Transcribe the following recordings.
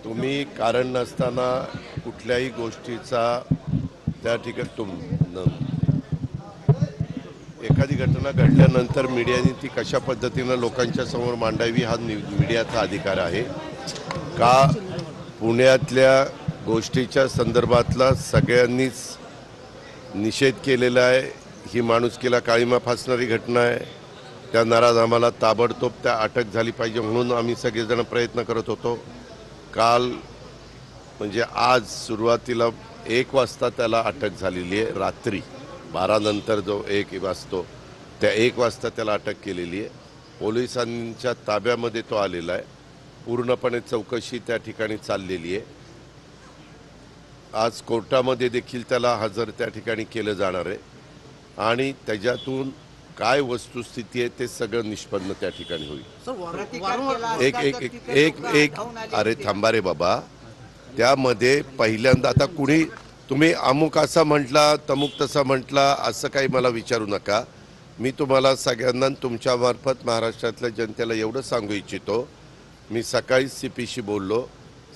तुम्ही कारण नसताना कुठल्याही गोष्टीचा त्या ठिकाणी एखादी घटना घडल्यानंतर मीडियाने ती कशा पद्धतीनं लोकांच्या समोर मांडावी हा मीडियाचा अधिकार आहे का? पुण्यातल्या गोष्टीच्या संदर्भातला सगळ्यांनीच निषेध केलेला आहे। ही माणुसकीला काळीमा फासणारी घटना आहे। त्या नाराज आम्हाला ताबडतोब त्या अटक झाली पाहिजे म्हणून आम्ही सगळेजण प्रयत्न करत होतो। काल म्हणजे आज सुरुवातीला 1 वाजता त्याला अटक झालेली आहे। रात्री 12 नंतर जो 1 वाजतो त्या 1 वाजता त्याला अटक केलेली आहे। पोलिसांच्या ताब्यामध्ये तो आलेला आहे। पूर्णपणे चौकशी त्या ठिकाणी चाललेली आहे। आज कोर्टामध्ये देखील त्याला हजर त्या ठिकाणी केलं जाणार आहे आणि त्याच्यातून काय वस्तुस्थिती आहे ते सगळं निष्पन्न त्या ठिकाणी होईल। एक अरे थांबा रे बाबा, त्यामध्ये पहिल्यांदा आता कुणी तुम्ही अमुक असा म्हटला तमुक तसा म्हटला असं काही मला विचारू नका। मी तुम्हाला सगळ्यांना तुमच्या मार्फत महाराष्ट्रातल्या जनतेला एवढं सांगू इच्छितो, मी सकाळी सीपीशी बोललो।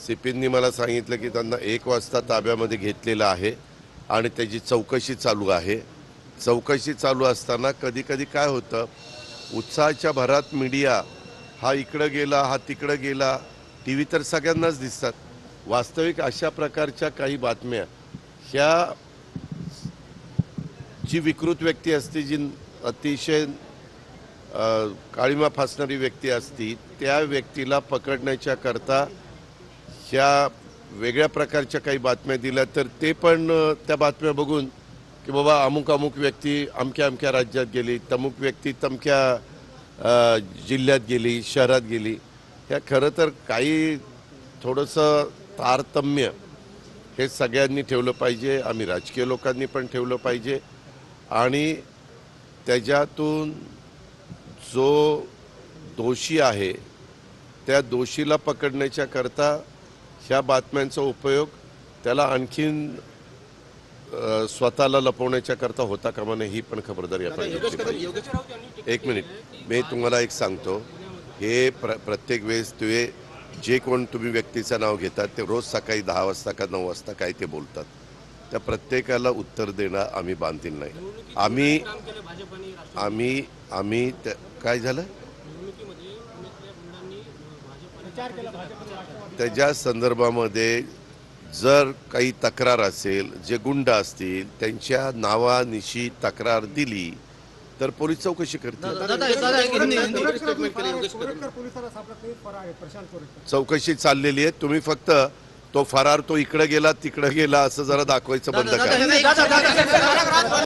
सीपींनी मला सांगितलं की त्यांना 1 वाजता ताब्यामध्ये घेतलेलं आहे आणि त्याची चौकशी चालू आहे। चौकशी चालू असताना कधी कधी काय होतं, उत्साहाच्या भरात मीडिया हा इकडं गेला हा तिकडं गेला, टीव्ही तर सगळ्यांनाच दिसतात। वास्तविक अशा प्रकारच्या काही बातम्या ह्या जी विकृत व्यक्ती असते, जी अतिशय काळीमा फासणारी व्यक्ती असती, त्या व्यक्तीला पकडण्याच्या करता ह्या वेगळ्या प्रकारच्या काही बातम्या दिल्या तर ते पण त्या बातम्या बघून की बाबा अमुक अमुक व्यक्ती अमक्या अमक्या राज्यात गेली, तमुक व्यक्ती तमक्या जिल्ह्यात गेली, शहरात गेली। ह्या खरं तर काही थोडंसं तारतम्य हे सगळ्यांनी ठेवलं पाहिजे। आम्ही राजकीय लोकांनी पण ठेवलं पाहिजे आणि त्याच्यातून जो दोषी आहे त्या दोषीला पकडण्याच्या करता ह्या बातम्यांचा उपयोग त्याला आणखीन स्वतःला लपवण्याच्या करता होता कामा नये, ही पण खबरदारी आपण घेतली पाहिजे। 1 मिनिट, मी तुम्हाला एक सांगतो, हे प्रत्येक वेळेस तुम्ही जे कोण तुम्ही व्यक्तीचं नाव घेतात ते रोज सकाळी 10 वाजता का 9 वाजता काय ते बोलतात, त्या प्रत्येकाला उत्तर देणं आम्ही बांधील नाही। आम्ही काय झालं त्याच्या संदर्भामध्ये जर काही तक्रार असेल, जे गुंड असतील त्यांच्या नावानिशी तक्रार दिली तर पोलीस चौकशी करतील। चौकशी चाललेली आहे। तुम्ही फक्त तो फरार तो इकडे गेला तिकडे गेला असं जरा दाखवायचं बंद करा।